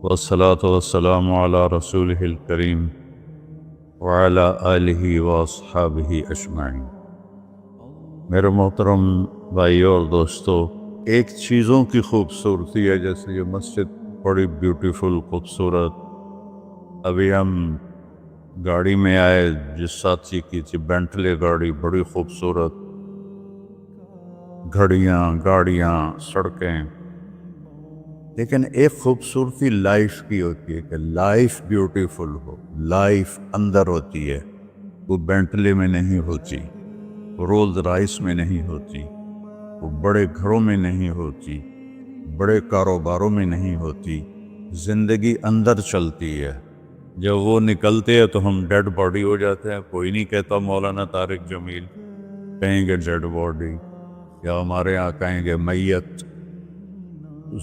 والصلاة والسلام على رسوله الكريم وعلى آلہ واصحابہ اجمعین۔ میرے محترم بھائیو اور دوستو، ایک چیزوں کی خوبصورتی ہے، جیسے یہ مسجد بڑی بیوٹیفل خوبصورت۔ ابھی ہم گاڑی میں آئے، جس ساتھی کی تھی بینٹلے گاڑی، بڑی خوبصورت گھڑیاں، گاڑیاں، سڑکیں۔ لیکن ایک خوبصورتی لائف کی ہوتی ہے کہ لائف بیوٹیفل ہو، لائف اندر ہوتی ہے، وہ بینٹلے میں نہیں ہوتی، رولز رائس میں نہیں ہوتی، وہ بڑے گھروں میں نہیں ہوتی، بڑے کاروباروں میں نہیں ہوتی۔ زندگی اندر چلتی ہے۔ جب وہ نکلتے ہیں تو ہم ڈیڈ باڈی ہو جاتے ہیں۔ کوئی نہیں کہتا مولانا طارق جمیل، کہیں گے ڈیڈ باڈی، یا ہمارے یہاں کہیں گے میت۔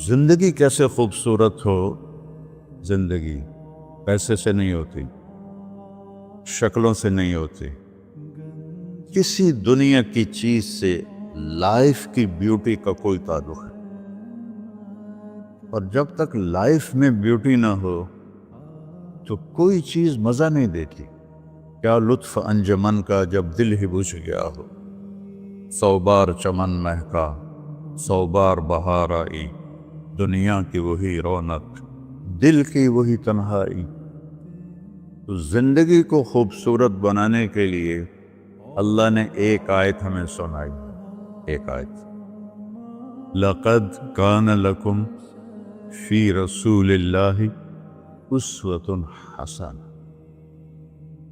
زندگی کیسے خوبصورت ہو؟ زندگی پیسے سے نہیں ہوتی، شکلوں سے نہیں ہوتی، کسی دنیا کی چیز سے لائف کی بیوٹی کا کوئی تعلق ہے۔ اور جب تک لائف میں بیوٹی نہ ہو تو کوئی چیز مزہ نہیں دیتی۔ کیا لطف انجمن کا جب دل ہی بجھ گیا ہو، 100 بار چمن مہکا، 100 بار بہار آئی، دنیا کی وہی رونق، دل کی وہی تنہائی۔ تو زندگی کو خوبصورت بنانے کے لیے اللہ نے ایک آیت ہمیں سنائی، ایک آیت، لَقَدْ كَانَ لَكُمْ فِي رَسُولِ اللَّهِ أُسْوَةٌ حَسَنَةٌ۔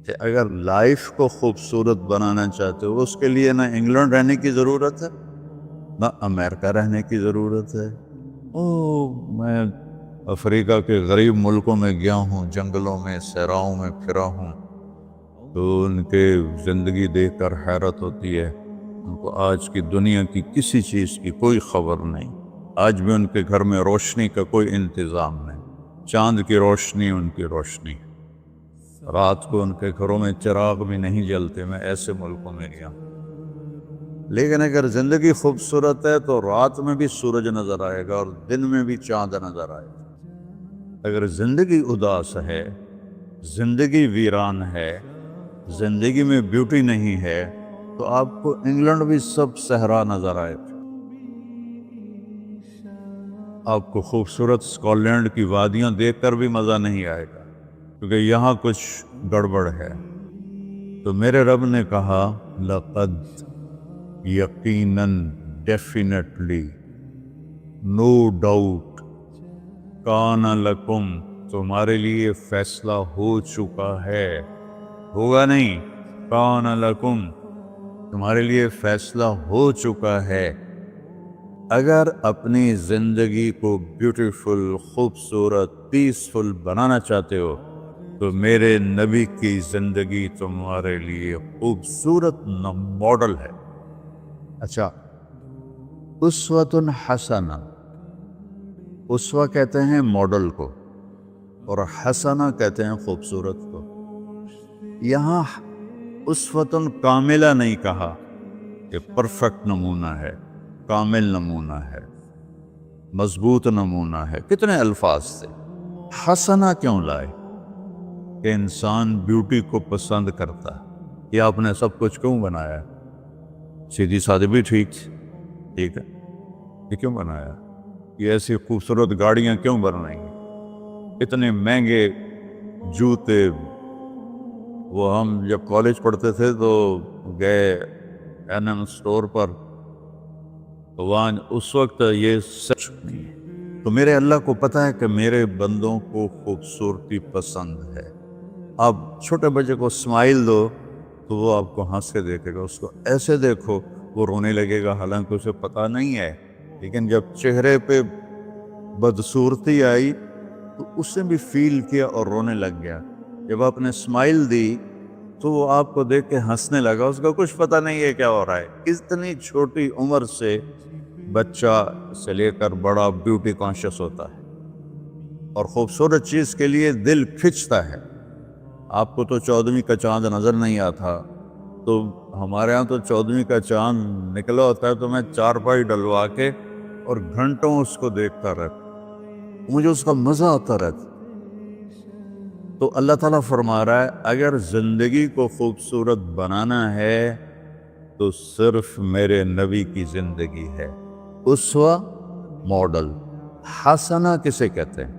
کہ اگر لائف کو خوبصورت بنانا چاہتے ہو، اس کے لیے نہ انگلینڈ رہنے کی ضرورت ہے، نہ امریکہ رہنے کی ضرورت ہے۔ میں افریقہ کے غریب ملکوں میں گیا ہوں، جنگلوں میں، صحراؤں میں پھرا ہوں، تو ان کے زندگی دیکھ کر حیرت ہوتی ہے۔ ان کو آج کی دنیا کی کسی چیز کی کوئی خبر نہیں۔ آج بھی ان کے گھر میں روشنی کا کوئی انتظام نہیں، چاند کی روشنی ان کی روشنی۔ رات کو ان کے گھروں میں چراغ بھی نہیں جلتے۔ میں ایسے ملکوں میں گیا ہوں۔ لیکن اگر زندگی خوبصورت ہے تو رات میں بھی سورج نظر آئے گا اور دن میں بھی چاند نظر آئے گا۔ اگر زندگی اداس ہے، زندگی ویران ہے، زندگی میں بیوٹی نہیں ہے، تو آپ کو انگلینڈ بھی سب صحرا نظر آئے گا۔ آپ کو خوبصورت اسکاٹ لینڈ کی وادیاں دیکھ کر بھی مزہ نہیں آئے گا، کیونکہ یہاں کچھ گڑبڑ ہے۔ تو میرے رب نے کہا، لقد، یقیناً، ڈیفینیٹلی، نو ڈاؤٹ، کان لکم، تمہارے لیے فیصلہ ہو چکا ہے، ہوگا نہیں، کان لکم، تمہارے لیے فیصلہ ہو چکا ہے۔ اگر اپنی زندگی کو بیوٹیفل، خوبصورت، پیسفل بنانا چاہتے ہو تو میرے نبی کی زندگی تمہارے لیے خوبصورت ماڈل ہے۔ اچھا، اسوۃ حسنہ، اسوہ کہتے ہیں ماڈل کو، اور حسنہ کہتے ہیں خوبصورت کو۔ یہاں اسوۃ کاملہ نہیں کہا کہ پرفیکٹ نمونہ ہے، کامل نمونہ ہے، مضبوط نمونہ ہے، کتنے الفاظ تھے۔ حسنہ کیوں لائے؟ کہ انسان بیوٹی کو پسند کرتا ہے۔ یہ آپ نے سب کچھ کیوں بنایا؟ سیدھی سادھی بھی ٹھیک ہے، یہ کیوں بنایا؟ یہ ایسی خوبصورت گاڑیاں کیوں بنائیں گے؟ اتنے مہنگے جوتے۔ وہ ہم جب کالج پڑھتے تھے تو گئے این اسٹور پر، تو وہاں اس وقت یہ سچ نہیں ہے۔ تو میرے اللہ کو پتہ ہے کہ میرے بندوں کو خوبصورتی پسند ہے۔ آپ چھوٹے بچے کو اسمائل دو تو وہ آپ کو ہنس کے دیکھے گا، اس کو ایسے دیکھو وہ رونے لگے گا، حالانکہ اسے پتہ نہیں ہے۔ لیکن جب چہرے پہ بدصورتی آئی تو اس نے بھی فیل کیا اور رونے لگ گیا۔ جب آپ نے اسمائل دی تو وہ آپ کو دیکھ کے ہنسنے لگا، اس کا کچھ پتہ نہیں ہے کیا ہو رہا ہے۔ اتنی چھوٹی عمر سے بچہ سے لے کر بڑا بیوٹی کانشیس ہوتا ہے، اور خوبصورت چیز کے لیے دل کھنچتا ہے۔ آپ کو تو 14ویں کا چاند نظر نہیں آتا، تو ہمارے ہاں تو 14ویں کا چاند نکلا ہوتا ہے تو میں چارپائی ڈلوا کے اور گھنٹوں اس کو دیکھتا رہتا۔ مجھے اس کا مزہ آتا رہتا۔ تو اللہ تعالیٰ فرما رہا ہے اگر زندگی کو خوبصورت بنانا ہے تو صرف میرے نبی کی زندگی ہے اسوہ ماڈل۔ حسنہ کسے کہتے ہیں؟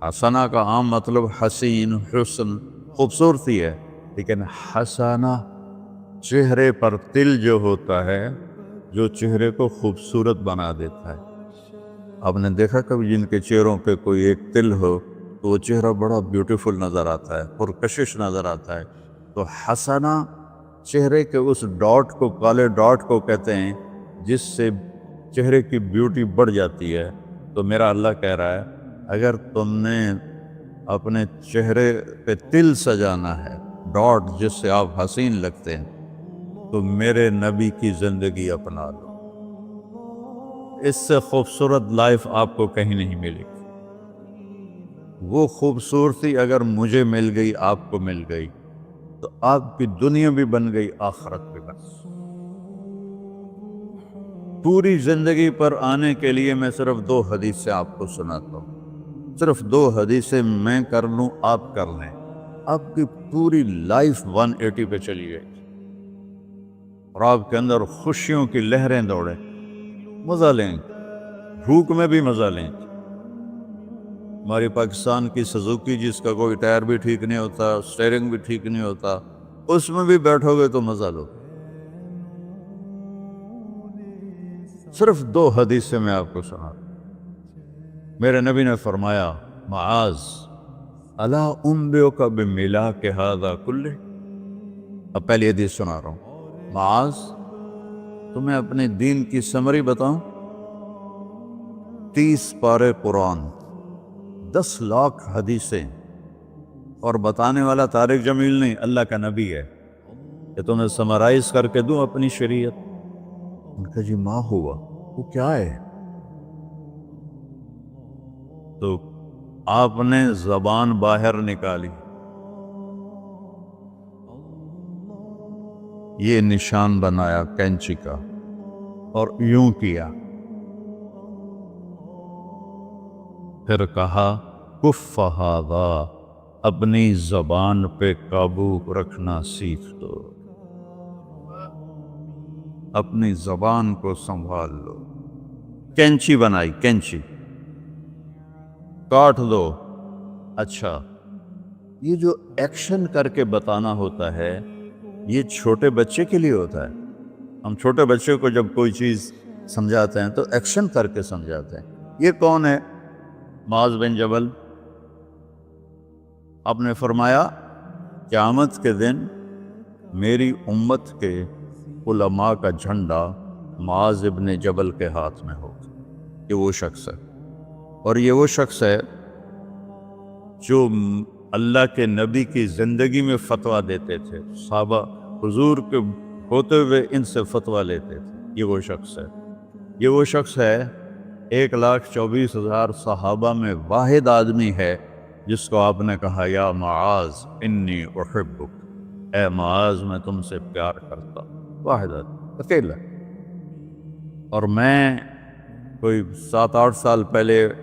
حسنہ کا عام مطلب حسین، حسن، خوبصورتی ہے، لیکن حسنہ چہرے پر تل جو ہوتا ہے، جو چہرے کو خوبصورت بنا دیتا ہے۔ آپ نے دیکھا کبھی جن کے چہروں پہ کوئی ایک تل ہو تو وہ چہرہ بڑا بیوٹیفل نظر آتا ہے، پرکشش نظر آتا ہے۔ تو حسنہ چہرے کے اس ڈاٹ کو، کالے ڈاٹ کو کہتے ہیں جس سے چہرے کی بیوٹی بڑھ جاتی ہے۔ تو میرا اللہ کہہ رہا ہے اگر تم نے اپنے چہرے پہ تل سجانا ہے، ڈاٹ جس سے آپ حسین لگتے ہیں، تو میرے نبی کی زندگی اپنا لو۔ اس سے خوبصورت لائف آپ کو کہیں نہیں ملے گی۔ وہ خوبصورتی اگر مجھے مل گئی، آپ کو مل گئی، تو آپ کی دنیا بھی بن گئی، آخرت بھی بن گئی۔ پوری زندگی پر آنے کے لیے میں صرف 2 حدیثیں آپ کو سناتا ہوں، صرف 2 حدیثیں میں کر لوں، آپ کر لیں، آپ کی پوری لائف 180 پہ چلی گئی اور آپ کے اندر خوشیوں کی لہریں دوڑیں، مزہ لیں، بھوک میں بھی مزہ لیں۔ ہماری پاکستان کی سزوکی جس کا کوئی ٹائر بھی ٹھیک نہیں ہوتا، سٹیئرنگ بھی ٹھیک نہیں ہوتا، اس میں بھی بیٹھو گے تو مزہ لو۔ صرف 2 حدیثیں میں آپ کو سنا۔ میرے نبی نے فرمایا معاذ الا انبئک بملاک ھذا کلہ۔ اب پہلی حدیث سنا رہا ہوں، معاذ تمہیں اپنے دین کی سمری بتاؤں؟ 30 پارے قرآن، 10 لاکھ حدیثیں، اور بتانے والا طارق جمیل نہیں، اللہ کا نبی ہے، کہ تمہیں سمرائز کر کے دوں اپنی شریعت۔ ان کا جی ما ہوا، وہ کیا ہے؟ تو آپ نے زبان باہر نکالی، یہ نشان بنایا کینچی کا اور یوں کیا، پھر کہا کف ھذا، اپنی زبان پہ قابو رکھنا سیکھ دو، اپنی زبان کو سنبھال لو۔ کینچی بنائی، کینچی کاٹ دو۔ اچھا، یہ جو ایکشن کر کے بتانا ہوتا ہے یہ چھوٹے بچے کے لیے ہوتا ہے۔ ہم چھوٹے بچے کو جب کوئی چیز سمجھاتے ہیں تو ایکشن کر کے سمجھاتے ہیں۔ یہ کون ہے؟ معاذ بن جبل۔ آپ نے فرمایا قیامت کے دن میری امت کے علماء کا جھنڈا معاذ بن جبل کے ہاتھ میں ہوگا۔ یہ وہ شخص ہے، اور یہ وہ شخص ہے جو اللہ کے نبی کی زندگی میں فتویٰ دیتے تھے، صحابہ حضور کے ہوتے ہوئے ان سے فتویٰ لیتے تھے۔ یہ وہ شخص ہے، یہ وہ شخص ہے 1,24,000 صحابہ میں واحد آدمی ہے جس کو آپ نے کہا یا معاذ انی احبک، اے معاذ میں تم سے پیار کرتا ہوں۔ واحد آدمی، اکیلا۔ اور میں کوئی 7-8 سال پہلے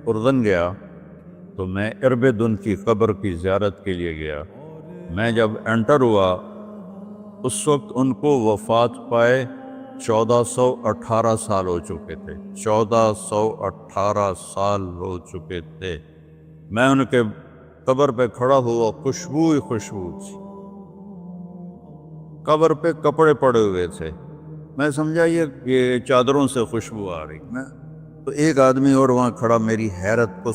اردن گیا تو میں اربدن کی قبر کی زیارت کے لیے گیا۔ میں جب انٹر ہوا اس وقت ان کو وفات پائے 1418 سال ہو چکے تھے، 1418 سال ہو چکے تھے۔ میں ان کے قبر پہ کھڑا ہوا، خوشبو ہی خوشبو تھی، قبر پہ کپڑے پڑے ہوئے تھے۔ میں سمجھا یہ چادروں سے خوشبو آ رہی۔ میں تو ایک آدمی اور وہاں کھڑا میری حیرت کو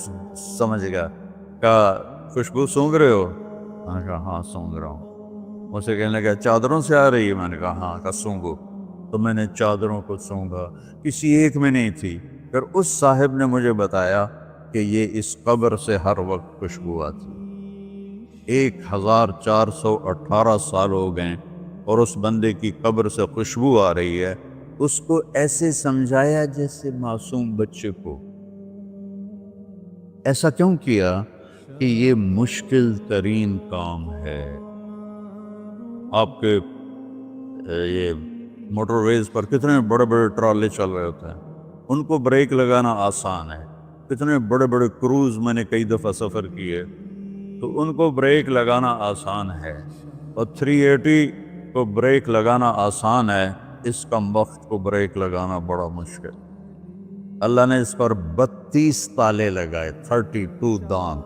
سمجھ گیا، کہا خوشبو سونگھ رہے ہو؟ میں نے کہا ہاں سونگھ رہا ہوں۔ مجھ سے کہنے لگا چادروں سے آ رہی ہے؟ میں نے کہا ہاں۔ کہا سونگو۔ تو میں نے چادروں کو سونگا، کسی ایک میں نہیں تھی۔ پھر اس صاحب نے مجھے بتایا کہ یہ اس قبر سے ہر وقت خوشبو آتی۔ 1418 سال ہو گئے اور اس بندے کی قبر سے خوشبو آ رہی ہے۔ اس کو ایسے سمجھایا جیسے معصوم بچے کو۔ ایسا کیوں کیا؟ کہ یہ مشکل ترین کام ہے۔ آپ کے یہ موٹر ویز پر کتنے بڑے بڑے ٹرالے چل رہے ہوتے ہیں، ان کو بریک لگانا آسان ہے، اتنے بڑے بڑے کروز میں نے کئی دفعہ سفر کیے، تو ان کو بریک لگانا آسان ہے، اور 380 کو بریک لگانا آسان ہے، اس کم وقت کو بریک لگانا بڑا مشکل۔ اللہ نے اس پر 32 تالے لگائے، 32 دان،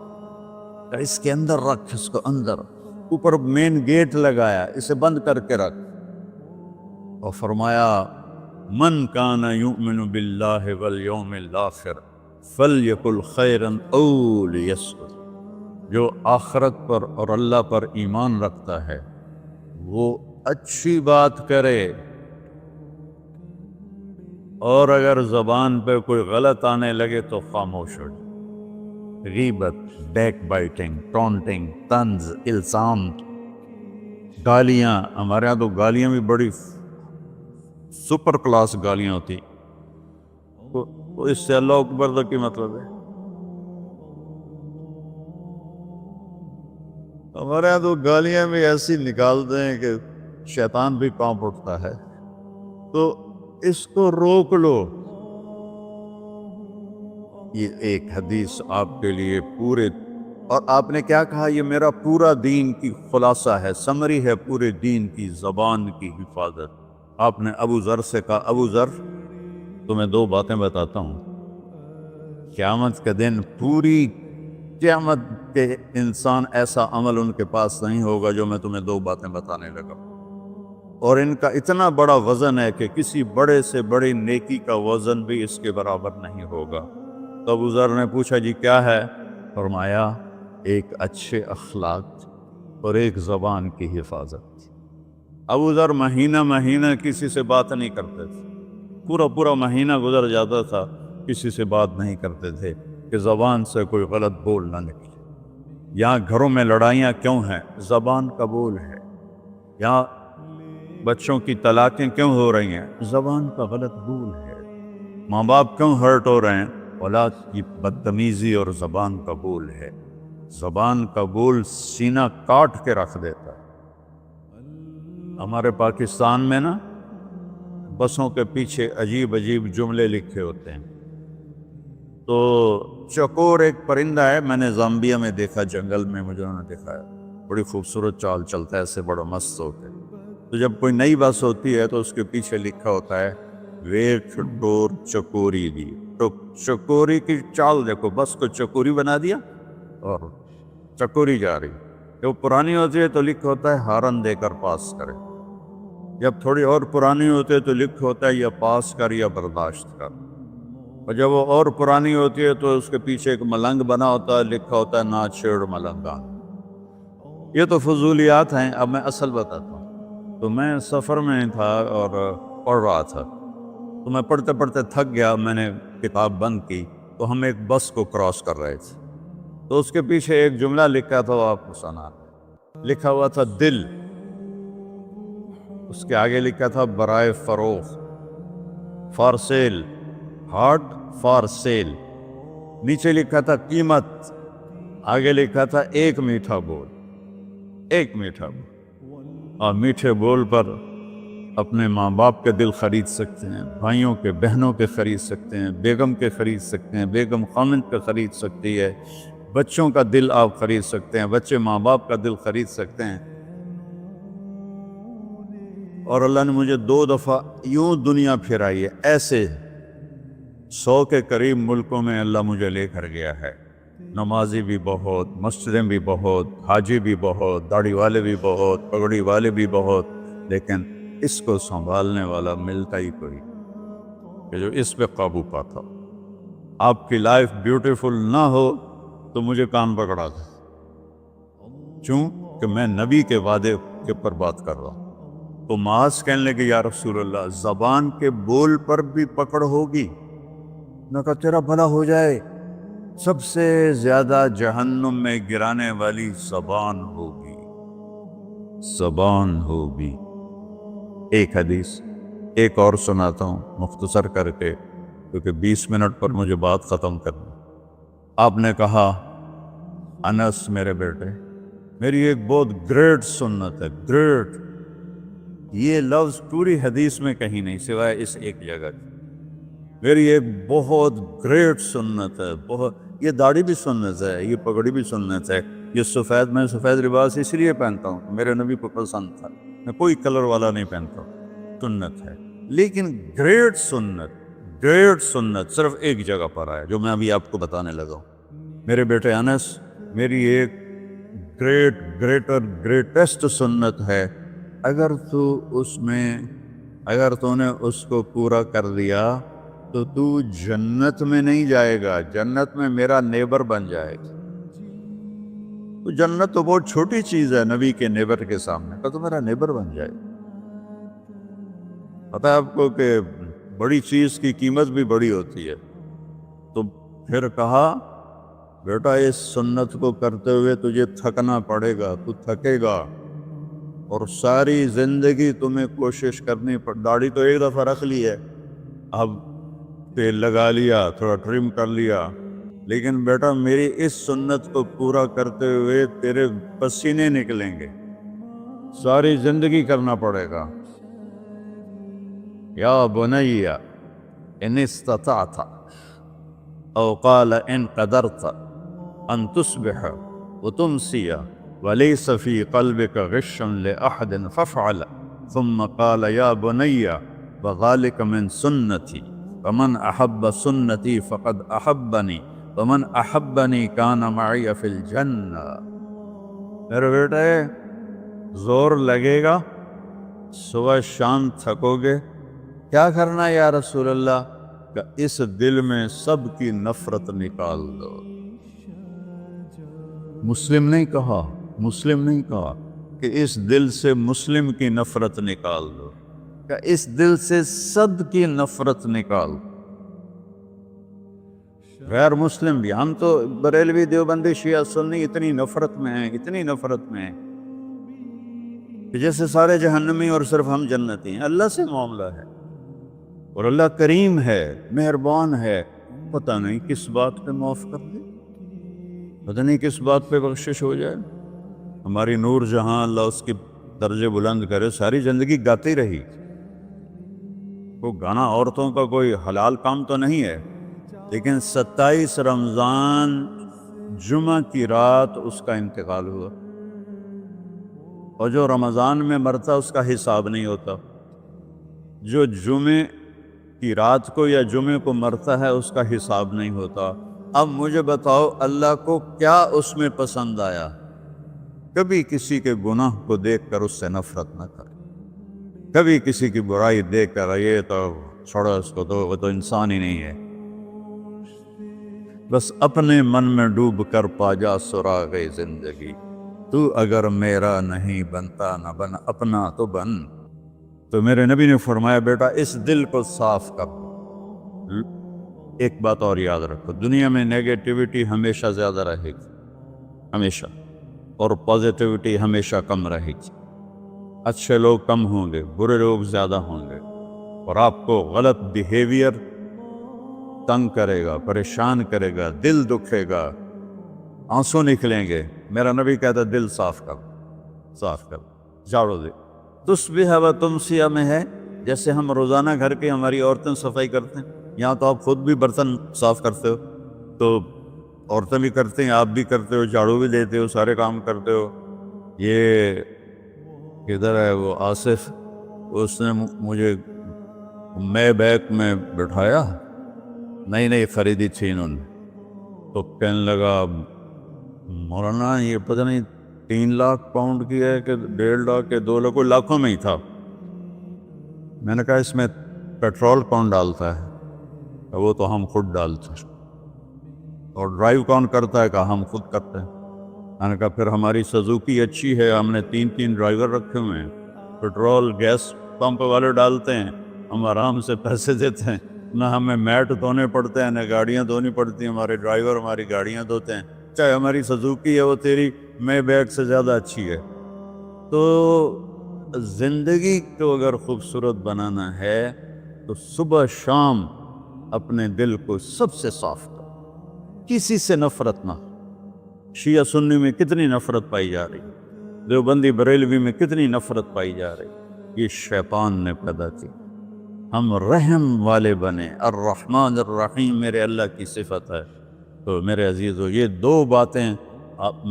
اس کے اندر رکھ، اس کو اندر، اوپر مین گیٹ لگایا، اسے بند کر کے رکھ، اور فرمایا من کان یؤمن باللہ والیوم الآخر فلیقل خیرا او لیسکت، جو آخرت پر اور اللہ پر ایمان رکھتا ہے وہ اچھی بات کرے، اور اگر زبان پہ کوئی غلط آنے لگے تو خاموش ہو جائے۔ غیبت، بیک بائٹنگ، ٹونٹنگ، طنز، الزام، گالیاں، ہمارے ہاں تو گالیاں بھی بڑی سپر کلاس گالیاں ہوتی، تو اس سے اللہ اکبر کا کیا مطلب ہے؟ ہمارے یہاں تو گالیاں بھی ایسی نکالتے ہیں کہ شیطان بھی کانپ اٹھتا ہے، تو اس کو روک لو۔ یہ ایک حدیث آپ کے لیے پورے، اور آپ نے کیا کہا؟ یہ میرا پورا دین کی خلاصہ ہے، سمری ہے پورے دین کی، زبان کی حفاظت۔ آپ نے ابو ذر سے کہا، ابو ذر تمہیں 2 باتیں بتاتا ہوں، قیامت کے دن پوری قیامت کے انسان ایسا عمل ان کے پاس نہیں ہوگا جو میں تمہیں 2 باتیں بتانے لگا، اور ان کا اتنا بڑا وزن ہے کہ کسی بڑے سے بڑی نیکی کا وزن بھی اس کے برابر نہیں ہوگا۔ تو ابو ذر نے پوچھا جی کیا ہے؟ فرمایا ایک اچھے اخلاق اور ایک زبان کی حفاظت۔ ابو ذر مہینہ مہینہ کسی سے بات نہیں کرتے تھے، پورا مہینہ گزر جاتا تھا کسی سے بات نہیں کرتے تھے کہ زبان سے کوئی غلط بول نہ نکلے۔ یہاں گھروں میں لڑائیاں کیوں ہیں؟ زبان کا بول ہے۔ یہاں بچوں کی طلاقیں کیوں ہو رہی ہیں؟ زبان کا غلط بول ہے۔ ماں باپ کیوں ہرٹ ہو رہے ہیں؟ اولاد کی بدتمیزی اور زبان کا بول ہے۔ زبان کا بول سینہ کاٹ کے رکھ دیتا ہے۔ ہمارے پاکستان میں نا بسوں کے پیچھے عجیب جملے لکھے ہوتے ہیں، تو چکور ایک پرندہ ہے، میں نے زامبیا میں دیکھا، جنگل میں مجھے انہوں نے دکھایا، بڑی خوبصورت چال چلتا ہے، ایسے بڑا مست ہوتا ہے۔ تو جب کوئی نئی بس ہوتی ہے تو اس کے پیچھے لکھا ہوتا ہے ویٹ ڈور چکوری دی، تو چکوری کی چال دیکھو، بس کو چکوری بنا دیا اور چکوری جا رہی۔ جب پرانی ہوتی ہے تو لکھا ہوتا ہے ہارن دے کر پاس کرے، جب تھوڑی اور پرانی ہوتی ہے تو لکھا ہوتا ہے یا پاس کر یا برداشت کر، اور جب وہ اور پرانی ہوتی ہے تو اس کے پیچھے ایک ملنگ بنا ہوتا ہے، لکھا ہوتا ہے نا چھیڑ ملنگان۔ یہ تو فضولیات ہیں، اب میں اصل بتاتا ہوں۔ تو میں سفر میں تھا اور پڑھ رہا تھا، تو میں پڑھتے پڑھتے تھک گیا، میں نے کتاب بند کی، تو ہم ایک بس کو کراس کر رہے تھے، تو اس کے پیچھے ایک جملہ لکھا تھا، وہ آپ کو سنا، لکھا ہوا تھا دل، اس کے آگے لکھا تھا برائے فروخت، for sale, heart for sale, نیچے لکھا تھا قیمت، آگے لکھا تھا ایک میٹھا بول، ایک میٹھا بول۔ اور میٹھے بول پر اپنے ماں باپ کے دل خرید سکتے ہیں، بھائیوں کے، بہنوں کے خرید سکتے ہیں، بیگم کے خرید سکتے ہیں، بیگم خامند کا خرید سکتی ہے، بچوں کا دل آپ خرید سکتے ہیں، بچے ماں باپ کا دل خرید سکتے ہیں۔ اور اللہ نے مجھے 2 دفعہ یوں دنیا پھرائی ہے، ایسے 100 کے قریب ملکوں میں اللہ مجھے لے کر گیا ہے، نمازی بھی بہت، مسجدیں بھی بہت، حاجی بھی بہت، داڑھی والے بھی بہت، پگڑی والے بھی بہت، لیکن اس کو سنبھالنے والا ملتا ہی کوئی کہ جو اس پہ قابو پاتا ہو۔ آپ کی لائف بیوٹیفل نہ ہو تو مجھے کان پکڑا دے، کیوں کہ میں نبی کے وعدے کے پر بات کر رہا ہوں۔ تو معاذ کہنے لگے یا رسول اللہ زبان کے بول پر بھی پکڑ ہوگی؟ میں کہا تیرا بھلا ہو جائے، سب سے زیادہ جہنم میں گرانے والی زبان ہوگی، زبان ہوگی۔ ایک حدیث ایک اور سناتا ہوں مختصر کر کے، کیونکہ 20 منٹ پر مجھے بات ختم کرنی۔ آپ نے کہا انس میرے بیٹے، میری ایک بہت گریٹ سنت ہے، گریٹ، یہ لفظ پوری حدیث میں کہیں نہیں سوائے اس ایک جگہ۔ میری ایک بہت گریٹ سنت ہے، بہت، یہ داڑھی بھی سنت ہے، یہ پگڑی بھی سنت ہے، یہ سفید، میں سفید لباس اس لیے پہنتا ہوں، میرے نبی کو پسند تھا، میں کوئی کلر والا نہیں پہنتا ہوں، سنت ہے۔ لیکن گریٹ سنت صرف ایک جگہ پر ہے جو میں ابھی آپ کو بتانے لگا ہوں۔ میرے بیٹے انس، میری ایک گریٹسٹ سنت ہے، اگر تو نے اس کو پورا کر دیا تو جنت میں نہیں جائے گا، جنت میں میرا نیبر بن جائے گا۔ تو جنت تو بہت چھوٹی چیز ہے نبی کے نیبر کے سامنے، تو میرا نیبر بن جائے گا۔ پتہ ہے آپ کو کہ بڑی چیز کی قیمت بھی بڑی ہوتی ہے۔ تو پھر کہا بیٹا اس سنت کو کرتے ہوئے تجھے تھکنا پڑے گا، تو تھکے گا، اور ساری زندگی تمہیں کوشش کرنی داڑھی تو ایک دفعہ رکھ لی ہے، اب تیل لگا لیا، تھوڑا ٹرم کر لیا، لیکن بیٹا میری اس سنت کو پورا کرتے ہوئے تیرے پسینے نکلیں گے، ساری زندگی کرنا پڑے گا۔ یا بنی ان استطعت او قال ان قدرت ان تصبح وتمسی وليس في قلبك غش لأحد فافعل، ثم قال يا بني وذلك من سنتي فمن أحب سنتي فقد أحبني ومن أحبني كان معي في الجنة۔ میرے بیٹے زور لگے گا، صبح شام تھکو گے، کیا کرنا ہے یا رسول اللہ؟ کہ اس دل میں سب کی نفرت نکال دو۔ مسلم نہیں کہا کہ اس دل سے مسلم کی نفرت نکال دو، کہ اس دل سے سب کی نفرت نکال دو۔ غیر مسلم بھی، ہم تو بریلوی دیوبندی شیعہ سنی اتنی نفرت میں ہیں کہ جیسے سارے جہنمی اور صرف ہم جنتی ہیں۔ اللہ سے معاملہ ہے، اور اللہ کریم ہے، مہربان ہے، پتہ نہیں کس بات پہ معاف کر دے، پتہ نہیں کس بات پہ بخشش ہو جائے۔ ہماری نور جہاں، اللہ اس کی درجے بلند کرے، ساری زندگی گاتی رہی۔ وہ گانا عورتوں کا کوئی حلال کام تو نہیں ہے، لیکن 27 رمضان جمعہ کی رات اس کا انتقال ہوا، اور جو رمضان میں مرتا اس کا حساب نہیں ہوتا، جو جمعے کی رات کو یا جمعے کو مرتا ہے اس کا حساب نہیں ہوتا۔ اب مجھے بتاؤ اللہ کو کیا اس میں پسند آیا؟ کبھی کسی کے گناہ کو دیکھ کر اس سے نفرت نہ کرے، کبھی کسی کی برائی دیکھ کر یہ تو چھوڑو اس کو، تو وہ تو انسان ہی نہیں ہے۔ بس اپنے من میں ڈوب کر پا جا سراغ زندگی، تو اگر میرا نہیں بنتا نہ بن اپنا تو بن۔ تو میرے نبی نے فرمایا بیٹا اس دل کو صاف کر۔ ایک بات اور یاد رکھو، دنیا میں نیگیٹیوٹی ہمیشہ زیادہ رہے گی، ہمیشہ، اور پازیٹیوٹی ہمیشہ کم رہے گی۔ اچھے لوگ کم ہوں گے، برے لوگ زیادہ ہوں گے، اور آپ کو غلط بیہیویئر تنگ کرے گا، پریشان کرے گا، دل دکھے گا، آنسو نکلیں گے۔ میرا نبی کہتا دل صاف کر، جھاڑو دے۔ تصبح و تمسیہ میں ہے، جیسے ہم روزانہ گھر کے ہماری عورتیں صفائی کرتے ہیں، یہاں تو آپ خود بھی برتن صاف کرتے ہو، تو عورتیں بھی کرتے ہیں، آپ بھی کرتے ہو، جھاڑو بھی دیتے ہو، سارے کام کرتے ہو۔ یہ کدھر ہے وہ آصف، اس نے مجھے میں بیک میں بٹھایا، نئی خریدی تھی انہوں نے، تو کہنے لگا مولانا یہ پتہ نہیں 3 لاکھ پاؤنڈ کی ہے کہ 1.5 لاکھ کے 2 لاکھ، کوئی لاکھوں میں ہی تھا۔ میں نے کہا اس میں پیٹرول کون ڈالتا ہے؟ وہ تو ہم خود ڈالتے ہیں۔ اور ڈرائیو کون کرتا ہے؟ کہ ہم خود کرتے ہیں۔ میں نے کہا پھر ہماری سزوکی اچھی ہے، ہم نے 3 ڈرائیور رکھے ہوئے ہیں، پیٹرول گیس پمپ والے ڈالتے ہیں، ہم آرام سے پیسے دیتے ہیں، نہ ہمیں میٹ دھونے پڑتے ہیں، نہ گاڑیاں دھونی پڑتی ہیں، ہمارے ڈرائیور ہماری گاڑیاں دھوتے ہیں، چاہے ہماری سزوکی ہے وہ تیری میں بیگ سے زیادہ اچھی ہے۔ تو زندگی کو اگر خوبصورت بنانا ہے تو صبح شام اپنے دل کو سب سے صاف کرو، کسی سے نفرت نہ۔ شیعہ سنی میں کتنی نفرت پائی جا رہی، دیوبندی بریلوی میں کتنی نفرت پائی جا رہی، یہ شیطان نے پیدا کی۔ ہم رحم والے بنیں۔ الرحمن الرحیم میرے اللہ کی صفت ہے۔ تو میرے عزیزو، یہ دو باتیں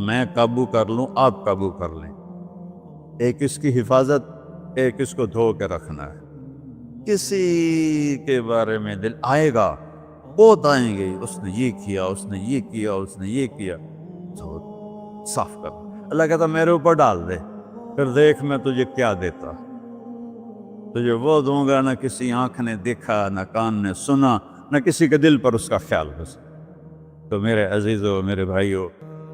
میں قابو کر لوں، آپ قابو کر لیں۔ ایک اس کی حفاظت، ایک اس کو دھو کے رکھنا ہے۔ کسی کے بارے میں دل آئے گا، بہت آئیں گے، اس نے یہ کیا، اس نے یہ کیا، اس نے یہ کیا، تو صاف کر۔ اللہ کہتا میرے اوپر ڈال دے، پھر دیکھ میں تجھے کیا دیتا۔ تجھے وہ دوں گا نہ کسی آنکھ نے دیکھا، نہ کان نے سنا، نہ کسی کے دل پر اس کا خیال بس۔ تو میرے عزیزو، میرے بھائیو،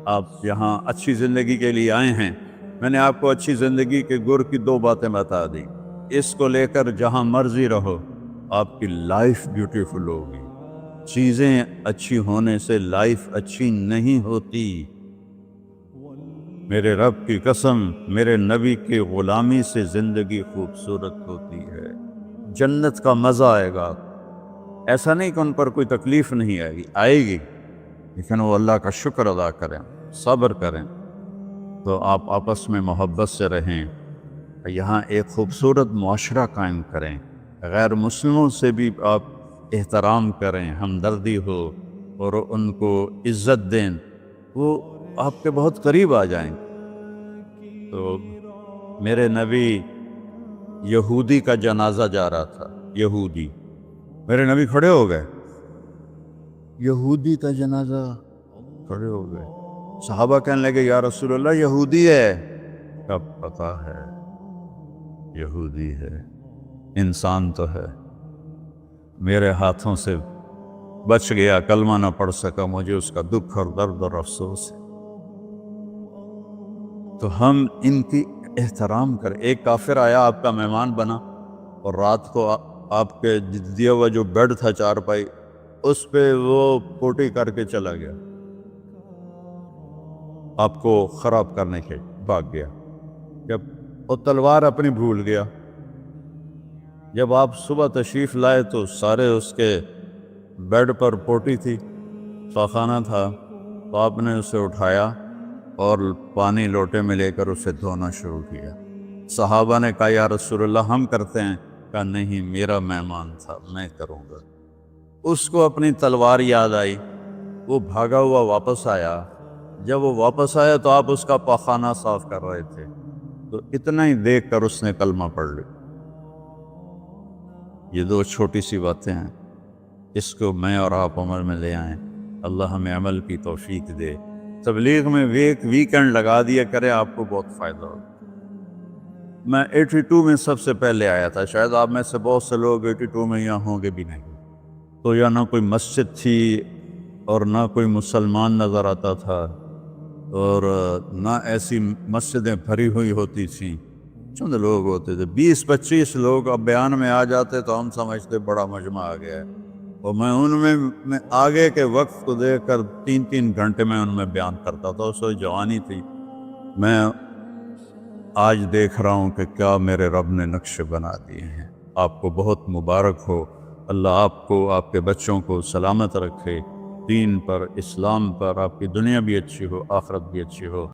آپ یہاں اچھی زندگی کے لیے آئے ہیں۔ میں نے آپ کو اچھی زندگی کے گر کی دو باتیں بتا دی۔ اس کو لے کر جہاں مرضی رہو، آپ کی لائف بیوٹیفل ہوگی۔ چیزیں اچھی ہونے سے لائف اچھی نہیں ہوتی۔ میرے رب کی قسم، میرے نبی کی غلامی سے زندگی خوبصورت ہوتی ہے۔ جنت کا مزہ آئے گا۔ ایسا نہیں کہ ان پر کوئی تکلیف نہیں آئے گی، آئے گی، لیکن وہ اللہ کا شکر ادا کریں، صبر کریں۔ تو آپ آپس میں محبت سے رہیں، یہاں ایک خوبصورت معاشرہ قائم کریں، غیر مسلموں سے بھی آپ احترام کریں، ہمدردی ہو اور ان کو عزت دیں، وہ آپ کے بہت قریب آ جائیں۔ تو میرے نبی یہودی کا جنازہ جا رہا تھا، یہودی، میرے نبی کھڑے ہو گئے، یہودی کا جنازہ، کھڑے ہو گئے۔ صحابہ کہنے لگے یا رسول اللہ یہودی ہے۔ کب پتا ہے یہودی ہے، انسان تو ہے، میرے ہاتھوں سے بچ گیا، کلمہ نہ پڑھ سکا، مجھے اس کا دکھ اور درد اور افسوس ہے۔ تو ہم ان کی احترام کریں۔ ایک کافر آیا، آپ کا مہمان بنا، اور رات کو آپ کے دیا ہوا جو بیڈ تھا چارپائی، اس پہ وہ پوٹی کر کے چلا گیا، آپ کو خراب کرنے کے بھاگ گیا۔ جب وہ تلوار اپنی بھول گیا، جب آپ صبح تشریف لائے تو سارے اس کے بیڈ پر پوٹی تھی، خانہ تھا، تو آپ نے اسے اٹھایا اور پانی لوٹے میں لے کر اسے دھونا شروع کیا۔ صحابہ نے کہا یا رسول اللہ ہم کرتے ہیں؟ کہا نہیں، میرا مہمان تھا، میں کروں گا۔ اس کو اپنی تلوار یاد آئی، وہ بھاگا ہوا واپس آیا۔ جب وہ واپس آیا تو آپ اس کا پاخانہ صاف کر رہے تھے، تو اتنا ہی دیکھ کر اس نے کلمہ پڑھ لیا۔ یہ دو چھوٹی سی باتیں ہیں، اس کو میں اور آپ عمل میں لے آئیں۔ اللہ ہمیں عمل کی توفیق دے۔ تبلیغ میں ویکنڈ لگا دیا کرے، آپ کو بہت فائدہ ہوگا۔ میں 82 میں سب سے پہلے آیا تھا، شاید آپ میں سے بہت سے لوگ 82 میں یہاں ہوں گے بھی نہیں۔ تو یا نہ کوئی مسجد تھی اور نہ کوئی مسلمان نظر آتا تھا، اور نہ ایسی مسجدیں بھری ہوئی ہوتی تھیں، چند لوگ ہوتے تھے، 20-25 لوگ۔ اب بیان میں آ جاتے تو ہم سمجھتے بڑا مجمع آ گیا ہے، اور میں ان میں آگے کے وقت کو دیکھ کر 3-3 گھنٹے میں ان میں بیان کرتا تھا۔ اس وقت جوانی تھی۔ میں آج دیکھ رہا ہوں کہ کیا میرے رب نے نقشے بنا دیے ہیں۔ آپ کو بہت مبارک ہو، اللہ آپ کو، آپ کے بچوں کو سلامت رکھے، دین پر، اسلام پر، آپ کی دنیا بھی اچھی ہو، آخرت بھی اچھی ہو۔